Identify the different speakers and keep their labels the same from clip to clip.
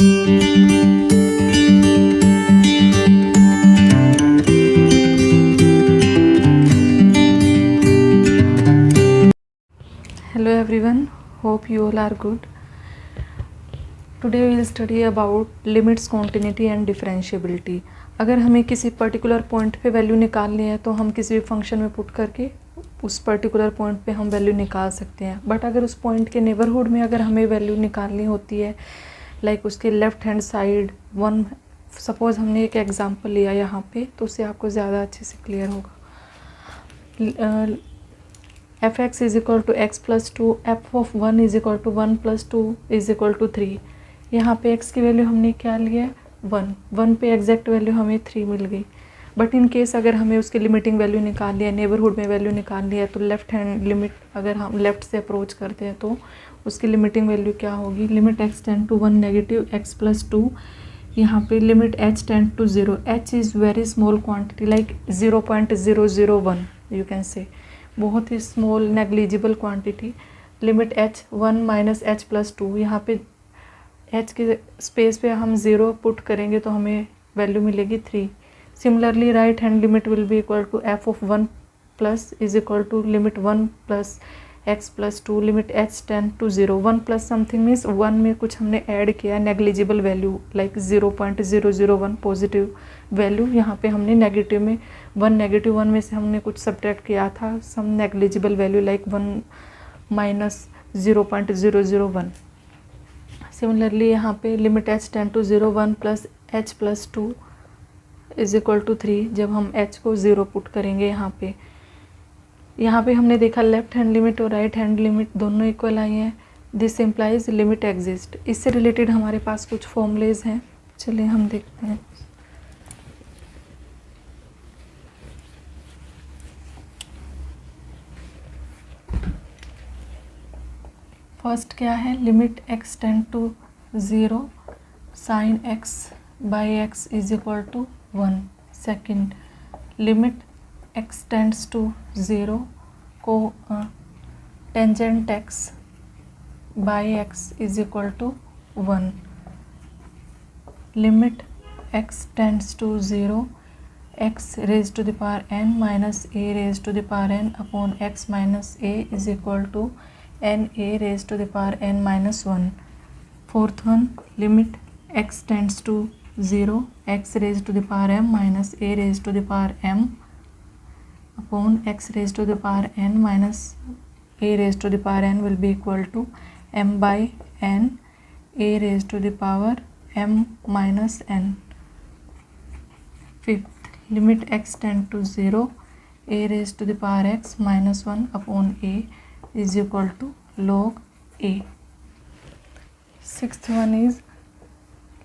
Speaker 1: Hello everyone, hope you all are good. Today we will study about limits, continuity and differentiability. अगर हमें किसी particular point पे value निकालनी है तो हम किसी भी फंक्शन में पुट करके उस पर्टिकुलर पॉइंट पे हम वैल्यू निकाल सकते हैं. बट अगर उस पॉइंट के नेबरहुड में अगर हमें वैल्यू निकालनी होती है, लाइक उसके left hand side one, suppose हमने एक एग्जांपल लिया यहाँ पे, तो उससे आपको ज़्यादा अच्छे से क्लियर होगा. f(x) is equal to x plus 2, f of 1 is equal to 1 plus 2 is equal to 3. यहाँ पे x की वैल्यू हमने क्या लिया है 1 पे एग्जैक्ट वैल्यू हमें 3 मिल गई. बट इन केस अगर हमें उसकी लिमिटिंग वैल्यू निकालनी है, नेबरहुड में वैल्यू निकालनी है, तो लेफ़्ट हैंड लिमिट अगर हम लेफ़्ट से अप्रोच करते हैं तो उसकी लिमिटिंग वैल्यू क्या होगी, limit x tend to 1 negative x plus 2. यहाँ पे limit h tend to 0. h is very small quantity, like 0.001 you can say, बहुत ही small negligible quantity. Limit h 1 minus h plus 2. यहाँ पे h के space पे हम 0 पुट करेंगे तो हमें वैल्यू मिलेगी 3. Similarly right hand limit will be equal to f of 1 plus is equal to limit 1 plus x plus 2. Limit h tend to 0. 1 plus something means 1 में कुछ हमने ऐड किया negligible value, like 0.001 positive value. यहाँ पे हमने negative में negative 1 में से हमने कुछ सब्ट्रैक्ट किया था some negligible value, like 1 minus 0.001. Similarly यहाँ पे limit h tend to 0 1 plus h plus 2 is equal to 3. जब हम h को 0 पुट करेंगे यहाँ पे हमने देखा लेफ्ट हैंड लिमिट और राइट हैंड लिमिट दोनों इक्वल आई हैं. This implies limit exist. इससे रिलेटेड हमारे पास कुछ फॉर्मूलेज हैं, चलिए हम देखते हैं. फर्स्ट क्या है, limit x tend to 0 sine x by x is equal to 1. Second, limit x tends to 0 को tangent x by x is equal to 1. Limit x tends to 0 x raise to the power n minus a raise to the power n upon x minus a is equal to n a raise to the power n minus 1. Fourth one, limit x tends to 0 x raise to the power m minus a raise to the power m upon x raise to the power n minus a raise to the power n will be equal to m by n a raise to the power m minus n. Fifth, limit x tend to 0 a raise to the power x minus 1 upon a is equal to log a. Sixth one is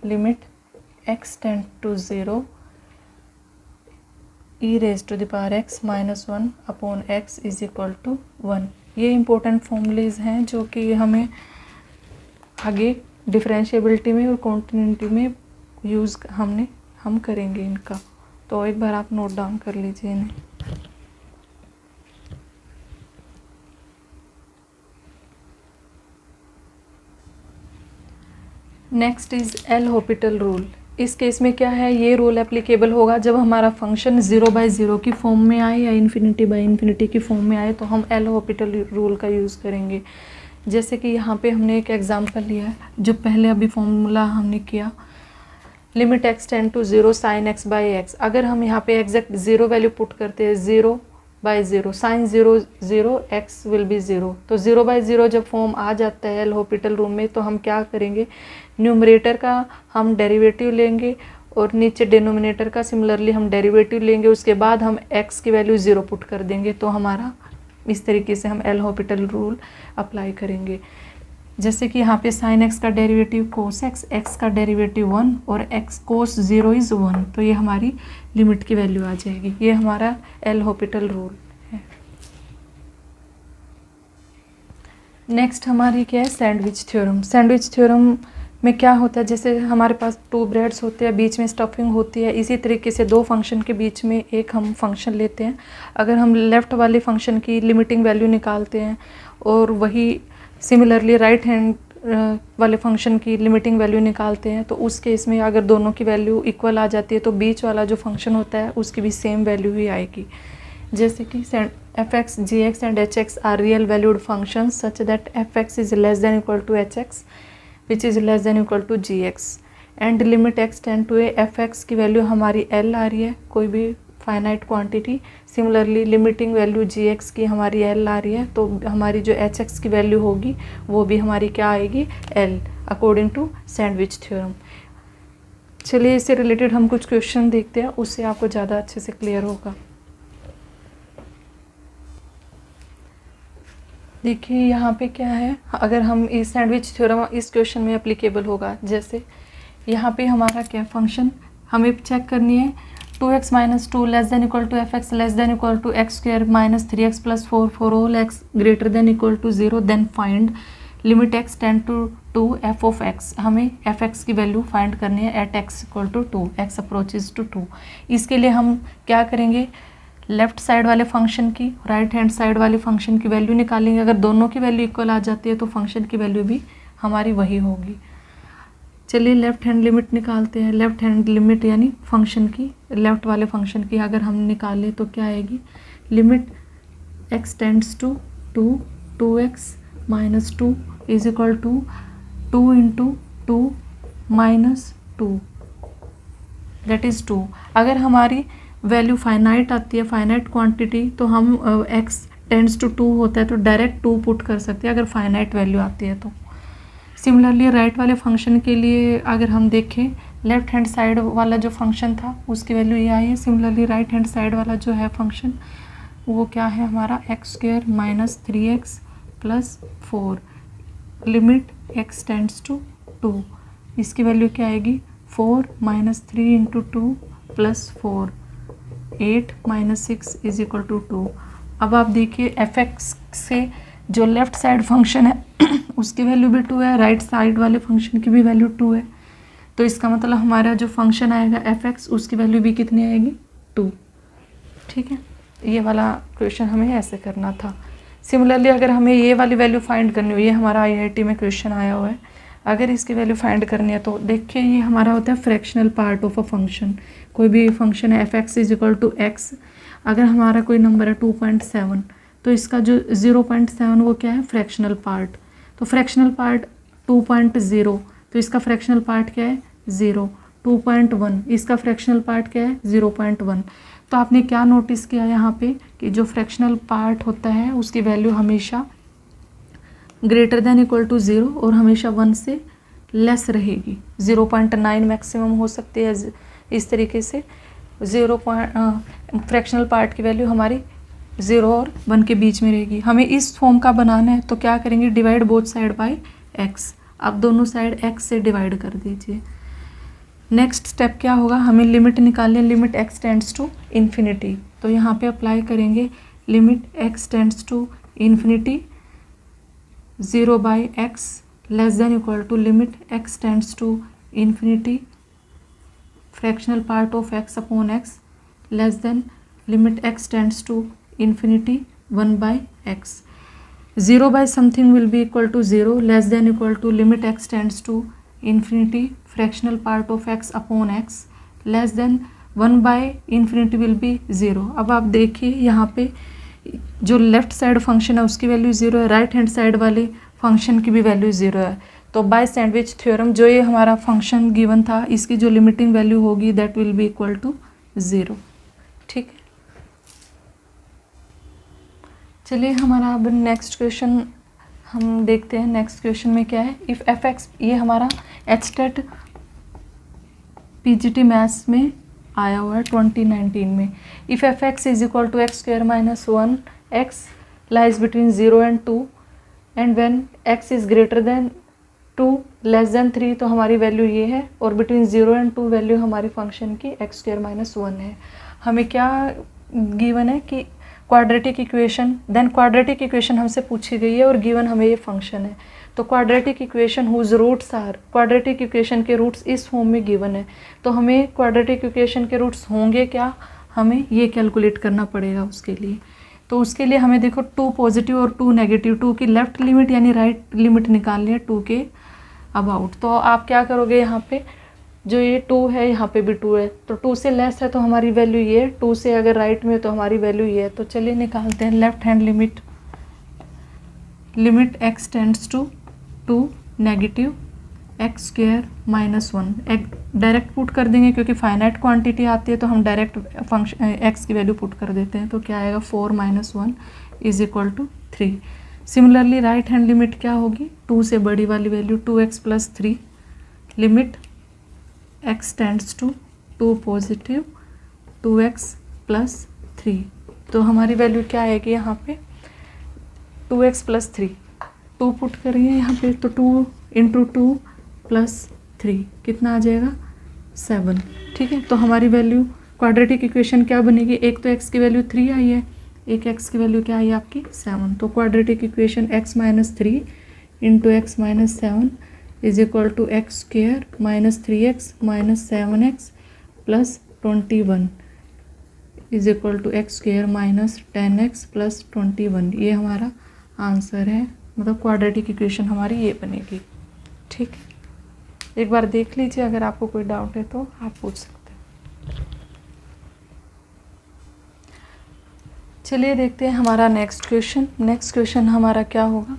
Speaker 1: limit x tend to 0 e raised to the power x minus 1 upon x is equal to 1. ये important formulas हैं जो कि हमें आगे differentiability में और continuity में use हम करेंगे इनका. तो एक बार आप नोट डाउन कर लीजिए इन्हें. Next is L Hôpital rule. इस केस में क्या है, ये रूल एप्लीकेबल होगा जब हमारा फंक्शन 0/0 की फॉर्म में आए या इन्फिनिटी/इन्फिनिटी की फॉर्म में आए तो हम एल हॉपिटल रूल का यूज़ करेंगे. जैसे कि यहाँ पे हमने एक एग्जांपल लिया है, जो पहले अभी फॉर्मूला हमने किया, limit x tend to 0 sine x by x. अगर हम यहाँ पे एग्जैक्ट 0 वैल्यू पुट करते हैं, 0/0 साइन 0 x विल बी 0. तो 0/0 जब फॉर्म आ जाता है एल हॉपिटल रूल में तो हम क्या करेंगे, न्यूमरेटर का हम डेरिवेटिव लेंगे और नीचे डिनोमिनेटर का सिमिलरली हम डेरिवेटिव लेंगे. उसके बाद हम x की वैल्यू 0 पुट कर देंगे. तो हमारा इस तरीके से हम एल हॉपिटल रूल अप्लाई करेंगे. जैसे कि यहाँ पे साइन x का डेरिवेटिव कोस x का डेरिवेटिव 1 और x कोस 0 इज़ 1. तो ये हमारी लिमिट की वैल्यू आ जाएगी. ये हमारा एल हॉपिटल रूल है. नेक्स्ट हमारी क्या है, सैंडविच थ्योरम. सैंडविच थ्योरम में क्या होता है, जैसे हमारे पास 2 ब्रेड्स होते हैं, बीच में स्टफिंग होती है. इसी तरीके से 2 फंक्शन के बीच में एक हम फंक्शन लेते हैं. अगर हम लेफ़्ट वाले फंक्शन की लिमिटिंग वैल्यू निकालते हैं और वही सिमिलरली राइट हैंड वाले फंक्शन की लिमिटिंग वैल्यू निकालते हैं तो उस केस में अगर दोनों की वैल्यू इक्वल आ जाती है तो बीच वाला जो फंक्शन होता है उसकी भी सेम वैल्यू ही आएगी। जैसे कि f(x), g(x) and h(x) are real valued function such that f(x) is less than equal to h(x) which is less than equal to g(x) and limit x tend to a f(x) की value हमारी l आ रही है, कोई भी finite quantity. Similarly limiting value g(x) की हमारी l आ रही है, तो हमारी जो h(x) की वैल्यू होगी वो भी हमारी क्या आएगी, l, according to sandwich theorem. चलिए इससे रिलेटेड हम कुछ क्वेश्चन देखते हैं, उससे आपको ज़्यादा अच्छे से क्लियर होगा। देखिए यहाँ पे क्या है, अगर हम इस सैंडविच थ्योरम इस क्वेश्चन में एप्लीकेबल होगा। जैसे यहाँ पे हमारा क्या फंक्शन हमें चेक करनी है, 2x - 2 less than equal to f(x) less than equal to x² - 3x + 4 for all x greater than equal to 0, then find limit x tend to f(x). हमें f(x) की वैल्यू फाइंड करनी है at x equal to 2, x approaches to 2। इसके लिए हम क्या करेंगे, left side वाले फंक्शन की राइट हैंड साइड वाले फंक्शन की वैल्यू निकालेंगे। अगर दोनों की वैल्यू इक्वल आ जाती है तो फंक्शन की वैल्यू भी हमारी वही होगी। चलिए लेफ्ट हैंड लिमिट निकालते हैं। लेफ्ट हैंड लिमिट यानी फंक्शन की, लेफ्ट वाले फंक्शन की अगर हम निकालें तो क्या आएगी, limit x tends to 2, 2x - 2 is equal to 2 × 2 - 2 that is 2। अगर हमारी वैल्यू फाइनाइट आती है, फाइनाइट क्वांटिटी, तो हम x टेंड्स टू 2 होता है तो डायरेक्ट 2 पुट कर सकते हैं अगर फाइनाइट वैल्यू आती है तो। सिमिलरली राइट वाले फंक्शन के लिए अगर हम देखें, लेफ्ट हैंड साइड वाला जो फंक्शन था उसकी वैल्यू ये आई है। सिमिलरली राइट हैंड साइड वाला जो है फंक्शन वो क्या है हमारा, x² - 3x + 4 limit x tends to 2। इसकी वैल्यू क्या आएगी, 4 - 3 × 2 + 4, 8 - 6 इज इक्वल टू 2। अब आप देखिए f(x) से जो लेफ्ट साइड फंक्शन है उसकी वैल्यू भी 2 है, राइट साइड वाले फंक्शन की भी वैल्यू 2 है, तो इसका मतलब हमारा जो फंक्शन आएगा f(x) उसकी वैल्यू भी कितनी आएगी, 2। ठीक है, ये वाला क्वेश्चन हमें ऐसे करना था। सिमिलरली अगर हमें ये वाली वैल्यू फाइंड करनी हो, ये हमारा IIT में क्वेश्चन आया हुआ है, अगर इसकी वैल्यू फाइंड करनी है तो देखिए ये हमारा होता है fractional part of a function. कोई भी फंक्शन है f(x) is equal to x, अगर हमारा कोई नंबर है 2.7 तो इसका जो 0.7 वो क्या है, फ्रैक्शनल पार्ट। तो फ्रैक्शनल पार्ट 2.0 तो इसका फ्रैक्शनल पार्ट क्या है, 0। 2.1 इसका फ्रैक्शनल पार्ट क्या है, 0.1। तो आपने क्या नोटिस किया यहाँ पे कि जो फ्रैक्शनल पार्ट होता है उसकी वैल्यू हमेशा ग्रेटर देन इक्वल टू 0 और हमेशा 1 से लेस रहेगी। 0.9 मैक्सिमम हो सकती है। इस तरीके से फ्रैक्शनल पार्ट की वैल्यू हमारी 0 और 1 के बीच में रहेगी। हमें इस फॉर्म का बनाना है तो क्या करेंगे, divide both side bye x। अब दोनों साइड x से डिवाइड कर दीजिए। नेक्स्ट स्टेप क्या होगा, हमें लिमिट निकालनी है, limit x tends to infinity. तो यहाँ पे अप्लाई करेंगे limit x tends to infinity 0/x less than equal to limit x tends to infinity fractional part of x upon x less than limit x tends to infinity 1/x। 0 by something will be equal to 0 less than equal to limit x tends to infinity fractional part of x upon x less than 1/infinity will be 0। अब आप देखिए यहाँ पे जो left side function है उसकी value 0 है, right hand side वाले फंक्शन की भी वैल्यू 0 है। तो बाय सैंडविच थ्योरम जो ये हमारा फंक्शन गिवन था इसकी जो लिमिटिंग वैल्यू होगी that will be equal to 0। ठीक है, चलिए हमारा अब नेक्स्ट क्वेश्चन हम देखते हैं। नेक्स्ट क्वेश्चन में क्या है, इफ़ f(x), ये हमारा HTET PGT मैथ्स में आया हुआ है 2019 में। If f(x) is equal to x² - 1x lies between 0 and 2 and when x is greater than 2 less than 3 तो हमारी वैल्यू ये है, और बिटवीन 0 and 2 वैल्यू हमारी फंक्शन की x² - 1 है। हमें क्या गिवन है कि quadratic equation, then quadratic equation हमसे पूछी गई है और गिवन हमें ये फंक्शन है। तो quadratic equation whose roots are, quadratic equation के रूट्स इस फॉर्म में गिवन है, तो हमें क्वाड्रेटिक इक्वेशन के रूट्स होंगे क्या, हमें ये कैलकुलेट करना पड़ेगा उसके लिए। तो उसके लिए हमें देखो 2 पॉजिटिव और 2 नेगेटिव, 2 की लेफ़्ट लिमिट यानी राइट लिमिट निकालनी है 2 के अबाउट। तो आप क्या करोगे, यहाँ पे जो ये 2 है यहाँ पे भी 2 है, तो 2 से लेस है तो हमारी वैल्यू ये है, 2 से अगर राइट में है तो हमारी वैल्यू ये है। तो चलिए निकालते हैं left hand limit, limit x tends to 2 negative x square minus 1। Direct put कर देंगे क्योंकि फाइनाइट क्वांटिटी आती है तो हम डायरेक्ट फंक्शन x की वैल्यू पुट कर देते हैं। तो क्या आएगा 4 - 1 is equal to 3। Similarly right hand limit क्या होगी, 2 से बड़ी वाली value 2x + 3, limit x tends to 2 positive 2x + 3। तो हमारी वैल्यू क्या आएगी यहाँ पे 2x + 3, 2 पुट करेंगे यहाँ पे तो 2 × 2 + 3 कितना आ जाएगा 7। ठीक है, तो हमारी वैल्यू क्वाड्रेटिक इक्वेशन क्या बनेगी, एक तो x की वैल्यू 3 आई है, एक x की वैल्यू क्या आई आपकी 7। तो quadratic equation x - 3 × x - 7 is equal to x square -3x - 7x + 21 is equal to x square -10x + 21। ये हमारा आंसर है, मतलब क्वाड्रेटिक इक्वेशन हमारी ये बनेगी। ठीक है, एक बार देख लीजिए, अगर आपको कोई डाउट है तो आप पूछ सकते हैं। चलिए देखते हैं हमारा नेक्स्ट क्वेश्चन। नेक्स्ट क्वेश्चन हमारा क्या होगा,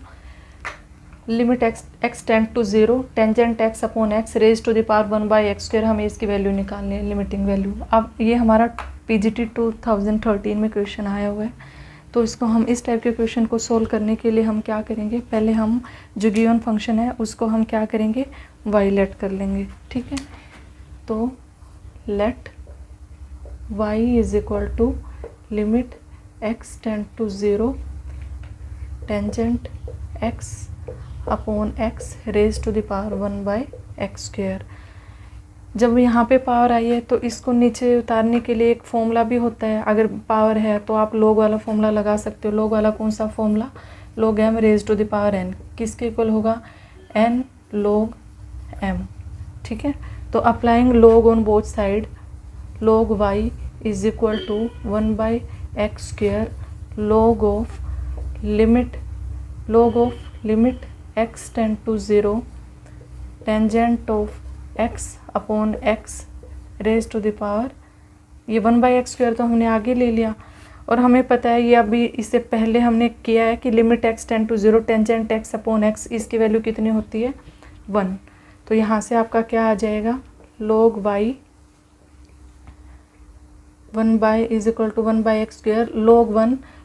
Speaker 1: limit x tend to 0 tangent x upon x raise to the power 1/x²। हमें इसकी वैल्यू निकालनी है, लिमिटिंग वैल्यू। अब ये हमारा PGT 2013 में क्वेश्चन आया हुआ है, तो इसको हम इस टाइप के क्वेश्चन को सोल्व करने के लिए हम क्या करेंगे, पहले हम जो गिवन फंक्शन है उसको हम क्या करेंगे वाइलेट कर लेंगे। ठीक है, तो let y is equal to limit x tend to 0 tangent x upon x raise to the power 1/x²। जब यहाँ पे पावर आई है तो इसको नीचे उतारने के लिए एक फॉर्मूला भी होता है, अगर पावर है तो आप लॉग वाला फॉर्मूला लगा सकते हो। लॉग वाला कौन सा formula, log m raise to the power n, किसके इक्वल होगा n log m। ठीक है, तो applying log on both side, log y is equal to 1/x² log of limit x tend to 0 tangent of x upon x raise to the power, ये 1/x² तो हमने आगे ले लिया, और हमें पता है ये अभी इससे पहले हमने किया है कि limit x tend to 0 tangent x upon x, इसकी वैल्यू कितनी होती है 1। तो यहाँ से आपका क्या आ जाएगा log y 1 is equal to 1/x²।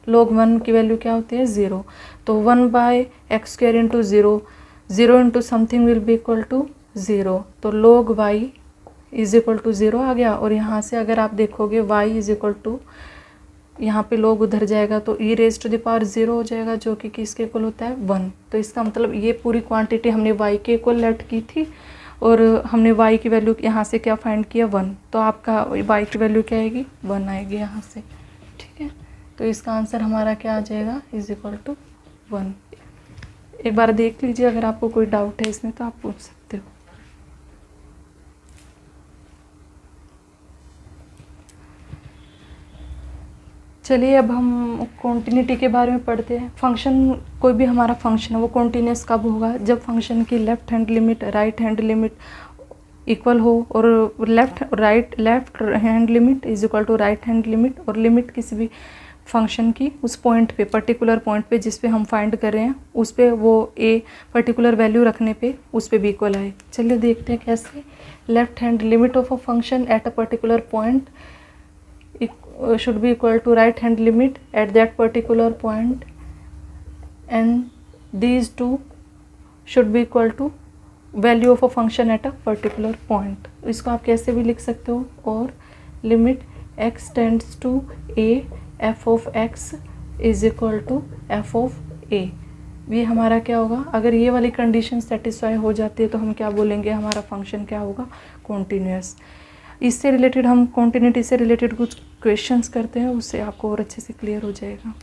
Speaker 1: log 1 की वैल्यू क्या होती है 0, तो 1/x² into 0 into something will be equal to 0, तो log y is equal to 0 आ गया। और यहाँ से अगर आप देखोगे y इज इक्वल टू, यहाँ पे log उधर जाएगा तो e raise to the power 0 हो जाएगा, जो कि किसके इक्वल होता है 1। तो इसका मतलब ये पूरी क्वांटिटी हमने y के इक्वल लेट की थी, और हमने y की वैल्यू यहाँ से क्या फाइंड किया 1, तो आपका y की वैल्यू क्या आएगी 1 आएगी यहाँ से। ठीक है, तो इसका आंसर हमारा क्या आ जाएगा इज इक्वल टू 1। एक बार देख लीजिए, अगर आपको कोई डाउट है इसमें तो आप पूछ सकते हो। चलिए अब हम कॉन्टिन्यूटी के बारे में पढ़ते हैं। फंक्शन, कोई भी हमारा फंक्शन है वो कॉन्टिन्यूस कब होगा, जब फंक्शन की left hand limit right hand limit equal हो, और left hand limit is equal to right hand limit, और लिमिट किसी भी फंक्शन की उस पॉइंट पे, पर्टिकुलर पॉइंट पे जिस पे हम फाइंड कर रहे हैं उस पे वो ए पर्टिकुलर वैल्यू रखने पे उस पे भी इक्वल आए। चलिए देखते हैं कैसे। Left hand limit of a function at a particular point should be equal to right hand limit at that particular point, and these two should be equal to value of a function at a particular point। इसको आप कैसे भी लिख सकते हो, और limit x tends to a f of x is equal to f of a। ये हमारा क्या होगा, अगर ये वाली कंडीशन सेटिस्फाई हो जाती है तो हम क्या बोलेंगे, हमारा फंक्शन क्या होगा कॉन्टिन्यूस। इससे रिलेटेड हम कॉन्टिन्यूटी से रिलेटेड कुछ क्वेश्चंस करते हैं, उससे आपको और अच्छे से क्लियर हो जाएगा।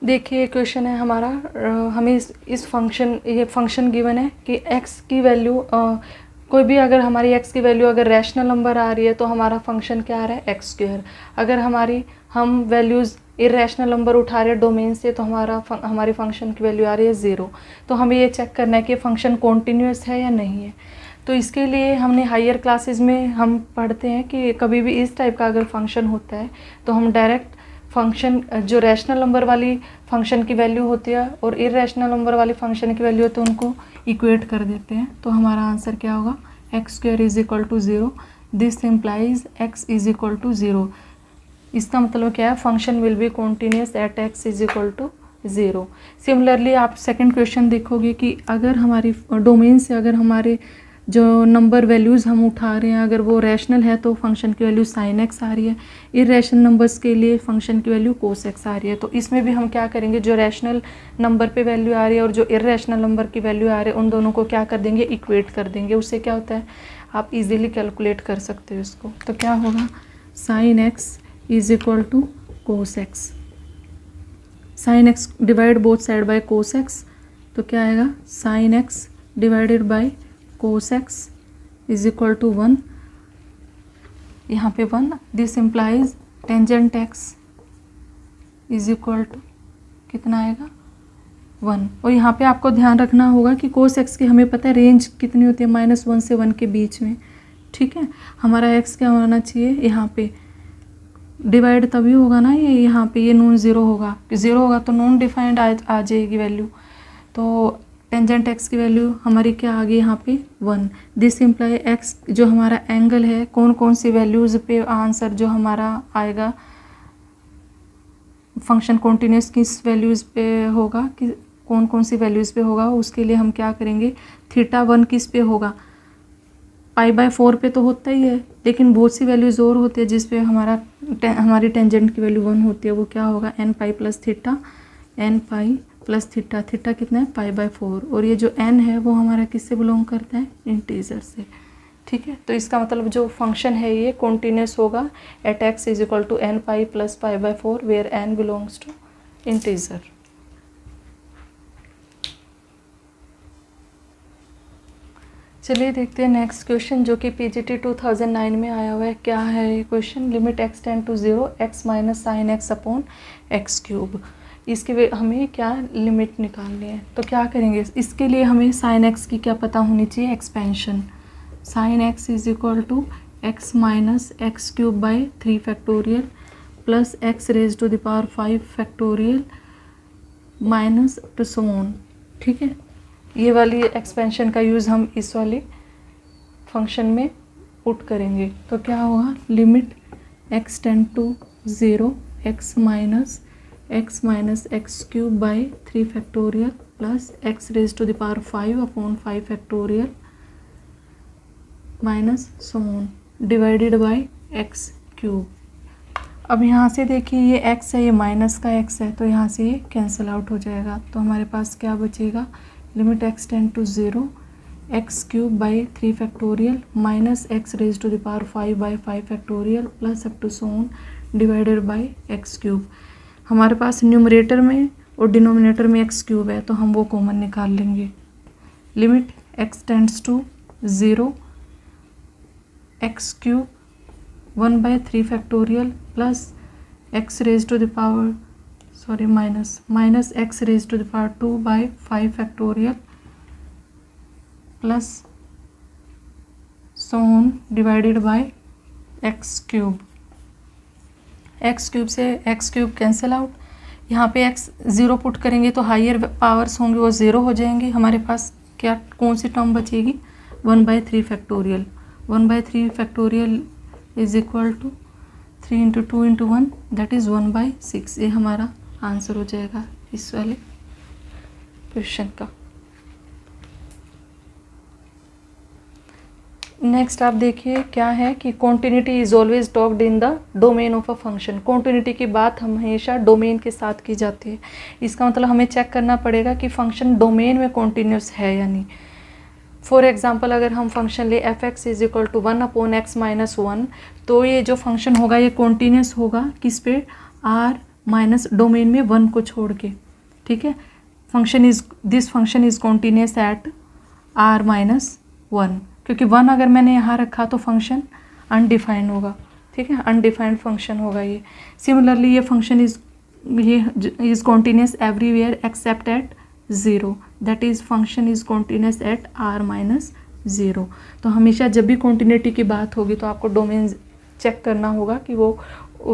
Speaker 1: देखिए क्वेश्चन है हमारा, हमें इस फंक्शन, ये फंक्शन गिवन है कि x की वैल्यू कोई भी अगर हमारी x की वैल्यू अगर रैशनल नंबर आ रही है तो हमारा फंक्शन क्या आ रहा है x स्क्वायर। अगर हम वैल्यूज़ इरेशनल नंबर उठा रहे हैं डोमेन से तो हमारी फंक्शन की वैल्यू आ रही है 0। तो हमें ये चेक करना है कि फंक्शन कॉन्टीन्यूअस है या नहीं है। तो इसके लिए हमने हायर क्लासेस में हम पढ़ते हैं कि कभी भी इस टाइप का अगर फंक्शन होता है तो हम डायरेक्ट फंक्शन जो रैशनल नंबर वाली फंक्शन की वैल्यू होती है और इरेशनल नंबर वाली फंक्शन की वैल्यू होती है उनको इक्वेट कर देते हैं। तो हमारा आंसर क्या होगा, x square is equal to 0। This implies x is equal to 0। इसका मतलब क्या है, function will be continuous at x is equal to 0। Similarly आप सेकंड क्वेश्चन देखोगे कि अगर हमारी डोमेन से अगर हमारे जो नंबर वैल्यूज़ हम उठा रहे हैं अगर वो रैशनल है तो फंक्शन की वैल्यू साइन एक्स आ रही है, इरेशनल नंबर्स के लिए फंक्शन की वैल्यू कोस एक्स आ रही है। तो इसमें भी हम क्या करेंगे, जो रैशनल नंबर पे वैल्यू आ रही है और जो इरेशनल नंबर की वैल्यू आ रही है उन दोनों को क्या कर देंगे, इक्वेट कर देंगे। उससे क्या होता है, आप इजीली कैलकुलेट कर सकते हो इसको। तो क्या होगा, sine x is equal to cos x. Sine x divide both side by cos x, तो क्या आएगा, sine x divided by cos x is equal to 1। यहाँ पे 1, this implies tangent x is equal to कितना आएगा, 1। और यहाँ पे आपको ध्यान रखना होगा कि कोस एक्स की हमें पता है रेंज कितनी होती है, -1 से 1 के बीच में। ठीक है, हमारा एक्स क्या होना चाहिए, यहाँ पे डिवाइड तभी होगा ना, ये यहाँ पे ये नॉन ज़ीरो होगा, ज़ीरो होगा तो नॉन डिफाइंड आ जाएगी वैल्यू। तो टेंजेंट एक्स की वैल्यू हमारी क्या आ गई यहाँ पे 1। दिस इम्प्लाई एक्स जो हमारा एंगल है, कौन कौन सी वैल्यूज़ पे आंसर जो हमारा आएगा, फंक्शन कॉन्टीन्यूअस किस वैल्यूज़ पे होगा, कि कौन कौन सी वैल्यूज़ पे होगा, उसके लिए हम क्या करेंगे, θ1 किस पे होगा, π/4 पे तो होता ही है, लेकिन बहुत सी वैल्यूज़ और होती है जिस पे हमारी टेंजेंट की वैल्यू 1 होती है। वो क्या होगा, nπ plus theta, nπ plus theta, theta कितना है, π/4। और ये जो n है वो हमारा किससे बिलोंग करता है, इंटीजर से। ठीक है, तो इसका मतलब जो फंक्शन है ये कॉन्टीन्यूअस होगा at x is equal to nπ plus π/4 where n belongs to integer. चलिए देखते हैं नेक्स्ट क्वेश्चन जो कि पीजीटी 2009 में आया हुआ है। क्या है ये question, limit x tend to 0 x minus sine x upon x cube. इसके हमें क्या लिमिट निकालनी है, तो क्या करेंगे, इसके लिए हमें साइन एक्स की क्या पता होनी चाहिए, expansion. Sine x is equal to x minus x cube by 3 factorial plus x raise to the power 5 factorial minus to so on. ठीक है, ये वाली एक्सपेंशन का यूज़ हम इस वाली फंक्शन में पुट करेंगे। तो क्या होगा, limit x tend to 0 x minus x cube by 3 factorial plus x raise to the power 5 upon 5 factorial minus so on divided by x cube. अब यहाँ से देखिए ये x है, ये माइनस का x है, तो यहाँ से ये कैंसिल आउट हो जाएगा। तो हमारे पास क्या बचेगा, limit x tend to 0 x cube by 3 factorial minus x raise to the power 5 by 5 factorial plus up to so on divided by x cube. हमारे पास न्यूमरेटर में और डिनोमिनेटर में एक्स क्यूब है तो हम वो कॉमन निकाल लेंगे। Limit x tends to 0 x cube 1/3 factorial plus x raise to the power minus x raise to the power 2/5 factorial plus so on divided by x cube. X cube से x cube cancel out, यहाँ पे x 0 put करेंगे तो higher powers होंगे वो 0 हो जाएंगे। हमारे पास क्या कौन सी टर्म बचेगी, 1/3 factorial. 1/3 factorial is equal to 3 into 2 into 1 that is 1/6। ये हमारा आंसर हो जाएगा इस वाले क्वेश्चन का। नेक्स्ट आप देखिए क्या है कि continuity is always talked in the domain of a function. Continuity की बात हम हमेशा डोमेन के साथ की जाती है। इसका मतलब हमें चेक करना पड़ेगा कि फंक्शन डोमेन में कॉन्टिन्यूस है या नहीं। फॉर एग्जांपल अगर हम फंक्शन ले f x is equal to 1/x-1, तो ये जो फंक्शन होगा ये कॉन्टिन्यूस होगा किस पे, r माइनस डोमेन में 1 को छोड़ के। ठीक है, this function is continuous at r-1 क्योंकि 1 अगर मैंने यहाँ रखा तो फंक्शन अनडिफाइंड होगा, ठीक है, अनडिफाइंड फंक्शन होगा ये। सिमिलरली ये function is continuous everywhere except at 0, that is function is continuous at r-0। तो हमेशा जब भी कॉन्टीन्यूटी की बात होगी तो आपको डोमेन चेक करना होगा कि वो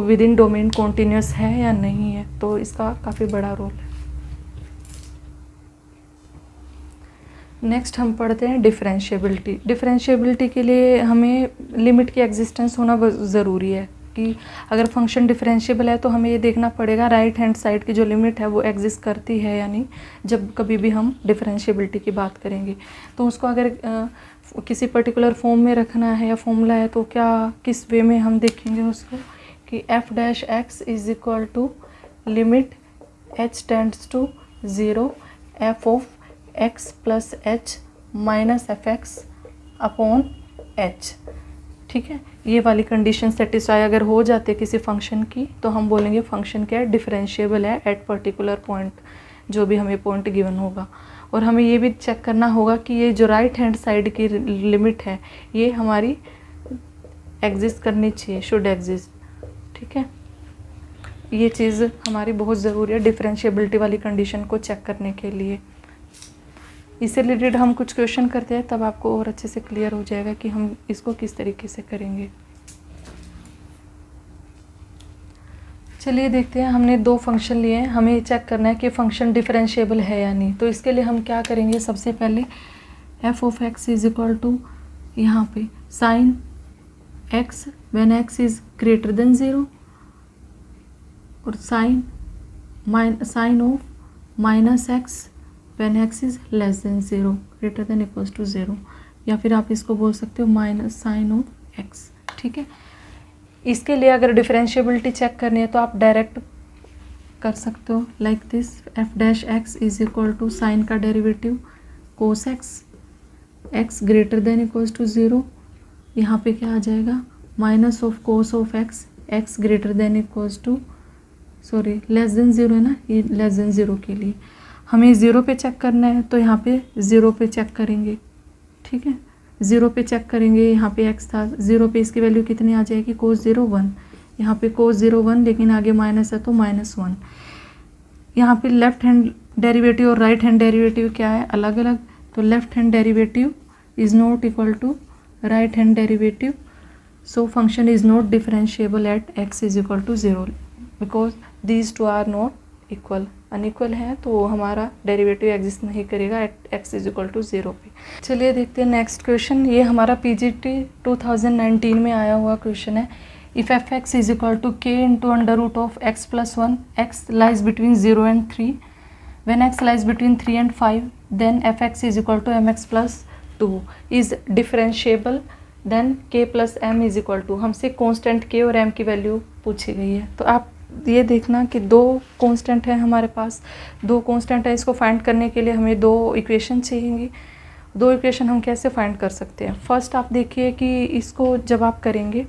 Speaker 1: विद इन डोमेन कॉन्टीन्यूस है या नहीं है, तो इसका काफ़ी बड़ा रोल है। नेक्स्ट हम पढ़ते हैं डिफरेंशिएबिलिटी। डिफरेंशिएबिलिटी के लिए हमें लिमिट की एग्जिस्टेंस होना ज़रूरी है कि अगर फंक्शन डिफरेंशिएबल है तो हमें ये देखना पड़ेगा राइट हैंड साइड की जो लिमिट है वो एग्जिस्ट करती है या नहीं, जब कभी भी हम डिफरेंशिएबिलिटी की बात करेंगे। तो उसको अगर किसी पर्टिकुलर फॉर्म में रखना है या फॉर्मूला है तो क्या किस वे में हम देखेंगे उसको कि f' is equal to limit h tends to 0 f of x plus h minus fx upon h, ठीक है। ये वाली कंडीशन सेटिस्फाई अगर हो जाती है किसी फंक्शन की तो हम बोलेंगे फंक्शन क्या है, डिफरेंशिएबल है एट पर्टिकुलर पॉइंट, जो भी हमें पॉइंट गिवन होगा। और हमें ये भी चेक करना होगा कि ये जो राइट हैंड साइड की लिमिट है ये हमारी एग्जिस्ट करनी चाहिए, शुड एग्जिस्ट, ठीक है। ये चीज़ हमारी बहुत ज़रूरी है डिफरेंशिएबिलिटी वाली कंडीशन को चेक करने के लिए। इससे रिलेटेड हम कुछ क्वेश्चन करते हैं तब आपको और अच्छे से क्लियर हो जाएगा कि हम इसको किस तरीके से करेंगे। चलिए देखते हैं, हमने 2 फंक्शन लिए हैं, हमें चेक करना है कि फंक्शन डिफरेंशिएबल है या नहीं। तो इसके लिए हम क्या करेंगे, सबसे पहले f of x is equal to यहाँ पे sine x when x is greater than 0 और sine of minus x when x is less than 0 greater than equals to 0, या फिर आप इसको बोल सकते हो माइनस साइन ऑफ x, ठीक है। इसके लिए अगर डिफरेंशिएबिलिटी चेक करनी है तो आप डायरेक्ट कर सकते हो like this, f' is equal to sine का derivative cos x greater than equals to 0, यहाँ पे क्या आ जाएगा minus of cos of x greater than equals to less than 0 है ना, ये लेस देन 0 के लिए हमें 0 पे चेक करना है तो यहाँ पे 0 पे चेक करेंगे, ठीक है। 0 पे चेक करेंगे, यहाँ पे x था 0 पे, इसकी वैल्यू कितनी आ जाएगी कोस 0 1, यहाँ पे कोस 0 1, लेकिन आगे माइनस है तो -1। यहाँ पे लेफ्ट हैंड डेरिवेटिव और राइट हैंड डेरिवेटिव क्या है, अलग अलग, तो left hand derivative is not equal to right hand derivative, so function is not differentiable at x is equal to 0 because these two are not equal, unequal है तो हमारा derivative exist नहीं करेगा at x is equal to 0 पे। चलिए देखते हैं next question, ये हमारा PGT 2019 में आया हुआ क्वेश्चन है। If f(x) is equal to k into under root of x plus 1, x lies between 0 and 3, when x lies between 3 and 5 then f(x) is equal to mx plus 2 is differentiable then k plus m is equal to, हमसे constant k और m की value पूछी गई है। तो आप ये देखना कि 2 कांस्टेंट है हमारे पास, 2 कांस्टेंट है, इसको फाइंड करने के लिए हमें 2 इक्वेशन चाहिएंगी। 2 इक्वेशन हम कैसे फाइंड कर सकते हैं, फर्स्ट आप देखिए कि इसको जब आप करेंगे,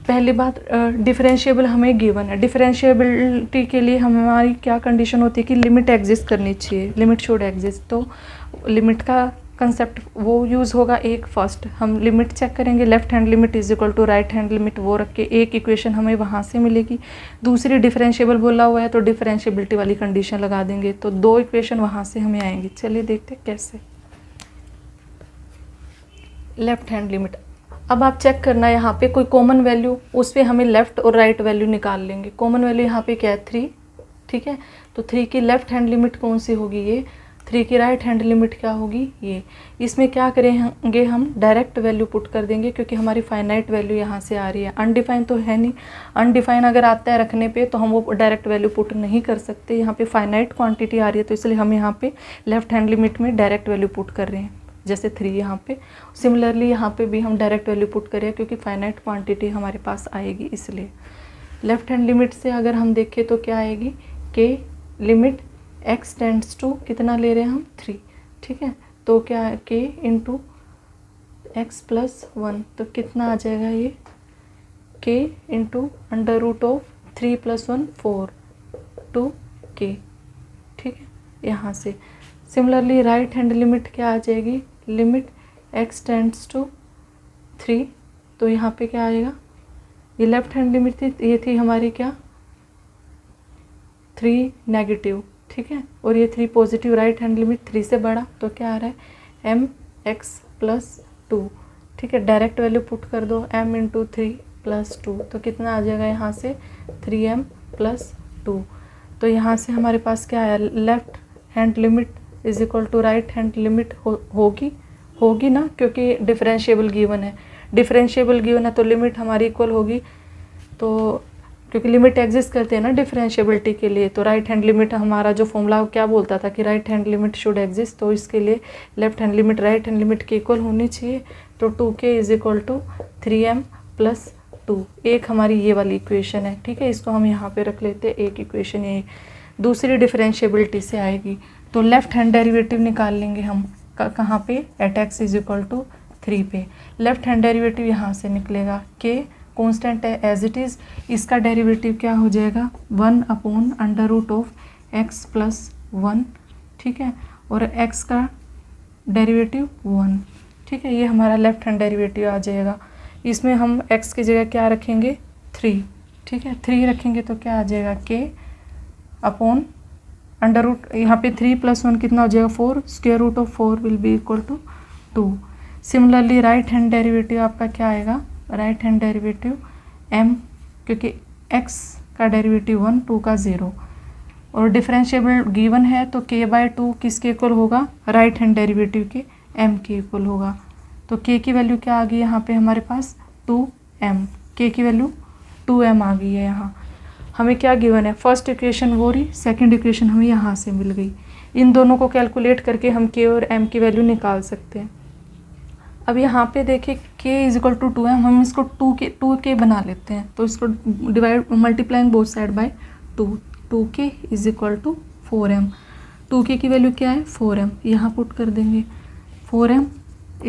Speaker 1: पहली बात डिफरेंशिएबल हमें गिवन है, डिफरेंशिएबिलिटी के लिए हमारी क्या कंडीशन होती है कि लिमिट एग्जिस्ट करनी चाहिए, लिमिट शुड एग्जिस्ट। तो लिमिट का कंसेप्ट वो यूज़ होगा, एक फर्स्ट हम लिमिट चेक करेंगे, left hand limit is equal to right hand limit, वो रख के एक इक्वेशन हमें वहाँ से मिलेगी। दूसरी डिफरेंशिएबल बोला हुआ है तो डिफरेंशिएबिलिटी वाली कंडीशन लगा देंगे, तो 2 इक्वेशन वहाँ से हमें आएंगी। चलिए देखते कैसे। लेफ्ट हैंड लिमिट, अब आप चेक करना है यहाँ पे कोई कॉमन वैल्यू, उस पर हमें लेफ्ट और राइट वैल्यू निकाल लेंगे। कॉमन वैल्यू यहाँ पे क्या है 3, ठीक है, तो 3 की लेफ्ट हैंड लिमिट कौन सी होगी ये, 3 की राइट हैंड लिमिट क्या होगी ये। इसमें क्या करेंगे हम डायरेक्ट वैल्यू पुट कर देंगे क्योंकि हमारी फाइनाइट वैल्यू यहाँ से आ रही है, अनडिफाइन तो है नहीं। अनडिफाइन अगर आता है रखने पे तो हम वो डायरेक्ट वैल्यू पुट नहीं कर सकते, यहाँ पे फाइनाइट क्वांटिटी आ रही है तो इसलिए हम यहाँ पे लेफ्ट हैंड लिमिट में डायरेक्ट वैल्यू पुट कर रहे हैं, जैसे 3 यहाँ पे। सिमिलरली यहाँ पे भी हम डायरेक्ट वैल्यू पुट करें क्योंकि फाइनाइट क्वांटिटी हमारे पास आएगी, इसलिए लेफ्ट हैंड लिमिट से अगर हम देखें तो क्या आएगी, के लिमिट x टेंड्स टू कितना ले रहे हैं हम 3, ठीक है, तो क्या है k इंटू एक्स प्लस 1, तो कितना आ जाएगा ये k into under root of 3 + 1 4 two k, ठीक है। यहाँ से सिमिलरली राइट हैंड लिमिट क्या आ जाएगी, लिमिट x टेंड्स टू 3, तो यहाँ पे क्या आएगा, ये लेफ्ट हैंड लिमिट थी, ये थी हमारी क्या 3 नेगेटिव, ठीक है, और ये 3 पॉजिटिव, राइट हैंड लिमिट 3 से बड़ा, तो क्या आ रहा है mx+2, ठीक है। डायरेक्ट वैल्यू पुट कर दो m × 3+2, तो कितना आ जाएगा यहाँ से 3m+2। तो यहाँ से हमारे पास क्या आया, left hand limit is equal to right hand limit होगी ना, क्योंकि डिफरेंशिएबल गिवन है, डिफरेंशिएबल गिवन है तो लिमिट हमारी इक्वल होगी, तो क्योंकि लिमिट एग्जिस्ट करते हैं ना डिफरेंशिएबिलिटी के लिए, तो राइट हैंड लिमिट हमारा जो फॉर्मूला क्या बोलता था कि right hand limit should exist, तो इसके लिए left hand limit right hand limit के इक्वल होनी चाहिए। तो 2k = 3m+2, एक हमारी ये वाली इक्वेशन है, ठीक है, इसको हम यहाँ पे रख लेते हैं, एक इक्वेशन ये दूसरी डिफरेंशिएबिलिटी से आएगी। तो लेफ्ट हैंड डेरिवेटिव निकाल लेंगे हम कहाँ पे, एट x = 3 पे। लेफ्ट हैंड डेरिवेटिव यहाँ से निकलेगा, k कांस्टेंट है एज इट इज़, इसका डेरिवेटिव क्या हो जाएगा 1/√x + 1, ठीक है, और x का डेरिवेटिव 1, ठीक है, ये हमारा लेफ्ट हैंड डेरिवेटिव आ जाएगा। इसमें हम x की जगह क्या रखेंगे 3, ठीक है, 3 रखेंगे तो क्या आ जाएगा k/√, यहाँ पे 3 + 1 कितना हो जाएगा 4, √4 will be equal to 2। Similarly right hand derivative आपका क्या आएगा, राइट हैंड डेरिवेटिव m, क्योंकि x का डेरिवेटिव 1, 2 का 0, और डिफरेंशिएबल गिवन है तो k/2 किसके इक्वल होगा, राइट हैंड डेरिवेटिव के m के इक्वल होगा। तो k की वैल्यू क्या आ गई यहाँ पे हमारे पास 2m, k की वैल्यू 2m आ गई है। यहाँ हमें क्या गिवन है, फर्स्ट इक्वेशन वो रही, सेकंड इक्वेशन हमें यहाँ से मिल गई। इन दोनों को कैलकुलेट करके हम k और m की वैल्यू निकाल सकते हैं। अब यहाँ पे देखिए k = 2m, हम इसको 2k बना लेते हैं, तो इसको divide multiplying both side bye 2, 2k = 4m, 2k की वैल्यू क्या है 4m, यहाँ पुट कर देंगे 4m =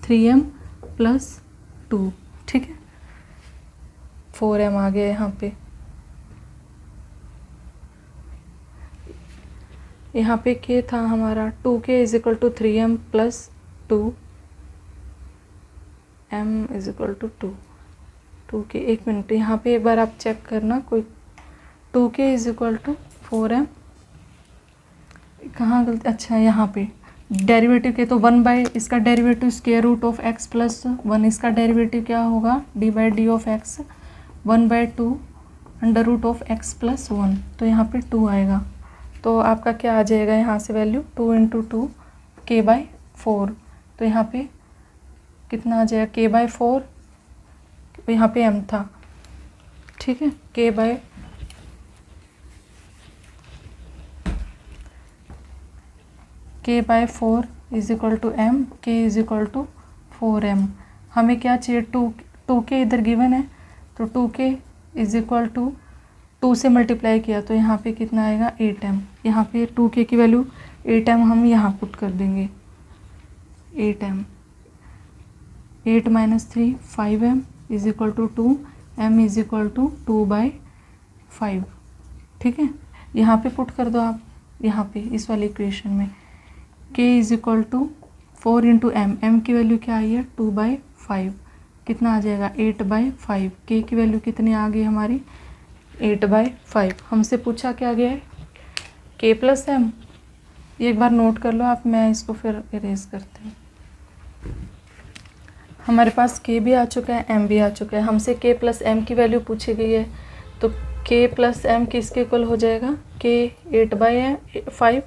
Speaker 1: 3m+2, ठीक है, 4m आ गया यहाँ पे। यहाँ पे k था हमारा 2k = 3m+2, m = 2, 2k, एक मिनट यहाँ पे एक बार आप चेक करना, कोई 2k = 4m, कहाँ गलती, अच्छा यहाँ पे डेरिवेटिव के तो 1/, इसका डेरिवेटिव √x + 1, इसका डेरिवेटिव क्या होगा d/(x) 1/2 √x + 1, तो यहाँ पे 2 आएगा, तो आपका क्या आ जाएगा यहाँ से वैल्यू 2 × 2 k/4, तो यहाँ पे कितना आ जाएगा k/4, यहाँ पे m था, ठीक है, k/4 = m, k = 4m। हमें क्या चाहिए 2k इधर गिवन है, तो 2k = 2 से मल्टीप्लाई किया तो यहाँ पे कितना आएगा 8m, यहाँ पे 2k की वैल्यू 8m हम यहाँ पुट कर देंगे, 8m, 8 - 3 5m = 2, m = 2/5, ठीक है, यहाँ पे पुट कर दो आप, यहाँ पे इस वाली इक्वेशन में k = 4 × m, m की वैल्यू क्या आई है 2/5, कितना आ जाएगा 8/5, k की वैल्यू कितनी आ गई हमारी 8/5। हमसे पूछा क्या गया है k + m, ये एक बार नोट कर लो आप, मैं इसको फिर इरेज करती हूँ। हमारे पास k भी आ चुका है, m भी आ चुका है, हमसे k + m की वैल्यू पूछी गई है, तो k + m किसके इक्वल हो जाएगा, k 8/5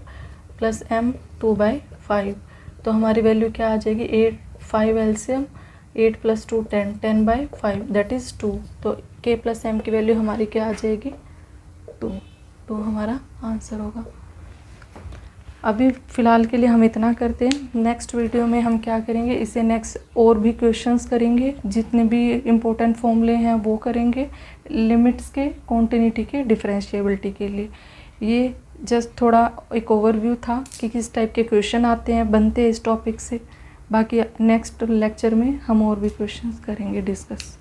Speaker 1: + m 2/5, तो हमारी वैल्यू क्या आ जाएगी 8, 5 एलसीएम, 8 + 2 10, 10/5 दैट इज़ 2, तो k + m की वैल्यू हमारी क्या आ जाएगी 2, तो हमारा आंसर होगा। अभी फ़िलहाल के लिए हम इतना करते हैं, नेक्स्ट वीडियो में हम क्या करेंगे, इसे नेक्स्ट और भी क्वेश्चंस करेंगे, जितने भी इम्पोर्टेंट फॉर्मूले हैं वो करेंगे, लिमिट्स के, कॉन्टिन्यूटी के, डिफरेंशिएबिलिटी के लिए। ये जस्ट थोड़ा एक ओवरव्यू था कि किस टाइप के क्वेश्चन आते हैं, बनते हैं इस टॉपिक से। बाकी नेक्स्ट लेक्चर में हम और भी क्वेश्चंस करेंगे डिस्कस।